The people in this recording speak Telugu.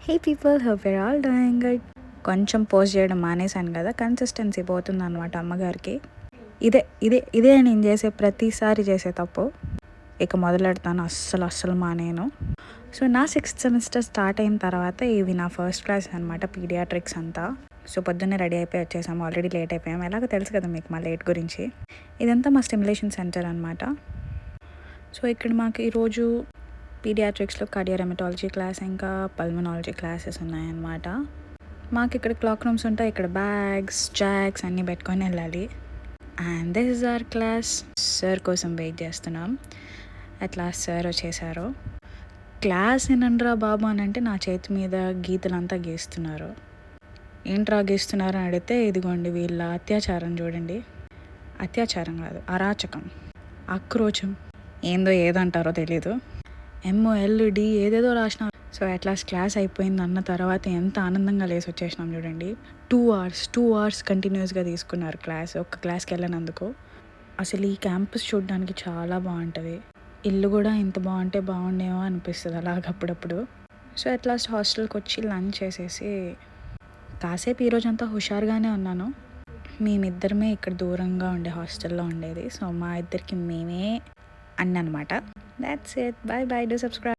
Hey people, hope your all doing good. కొంచెం పోస్ట్ చేయడం మానేశాను కదా, కన్సిస్టెన్సీ పోతుంది అనమాట అమ్మగారికి. ఇదే నేను చేసే ప్రతిసారి చేసే తప్పు. ఇక మొదలెడతాను, అస్సలు మానేను. సో నా 6th సెమిస్టర్ స్టార్ట్ అయిన తర్వాత ఇవి నా ఫస్ట్ క్లాస్ అనమాట, పీడియాట్రిక్స్ అంతా. సో పొద్దున్నే రెడీ అయిపోయి వచ్చేసాము, ఆల్రెడీ లేట్ అయిపోయాము. ఎలాగో తెలుసు కదా మీకు మా లేట్ గురించి. ఇదంతా మా స్టిమ్యులేషన్ సెంటర్ అనమాట. సో ఇక్కడ మాకు ఈరోజు పీడియాట్రిక్స్లో కార్డియోరెమటాలజీ క్లాస్, ఇంకా పల్మనాలజీ క్లాసెస్ ఉన్నాయన్నమాట. మాకు ఇక్కడ క్లాక్ రూమ్స్ ఉంటాయి, ఇక్కడ బ్యాగ్స్ జాగ్స్ అన్నీ పెట్టుకొని వెళ్ళాలి. And this is our class. Sir కోసం వెయిట్ చేస్తున్నాం. అట్లా సార్ వచ్చేసారు. క్లాస్ ఏనండ్రా బాబు అని అంటే నా చేతి మీద గీతలంతా గీస్తున్నారు. ఏంట్రా గీస్తున్నారు అని అడిగితే, ఇదిగోండి వీళ్ళ అత్యాచారం చూడండి. అత్యాచారం కాదు, అరాచకం, ఆక్రోచం, ఏదంటారో తెలీదు. MOLD ఏదేదో రాసిన. సో అట్లాస్ క్లాస్ అయిపోయింది అన్న తర్వాత ఎంత ఆనందంగా లేసి వచ్చేసినాం చూడండి. 2 hours కంటిన్యూస్గా తీసుకున్నారు క్లాస్, ఒక్క క్లాస్కి వెళ్ళినందుకు. అసలు ఈ క్యాంపస్ చూడడానికి చాలా బాగుంటుంది. ఇల్లు కూడా ఇంత బాగుంటే బాగుండేమో అనిపిస్తుంది అలాగప్పుడప్పుడు. సో అట్లాస్ట్ హాస్టల్కి వచ్చి లంచ్ చేసేసి కాసేపు ఈరోజంతా హుషారుగానే ఉన్నాను. మేమిద్దరమే ఇక్కడ దూరంగా ఉండే హాస్టల్లో ఉండేది. సో మా ఇద్దరికి మేమే అన్నమాట. That's it. Bye. Do subscribe.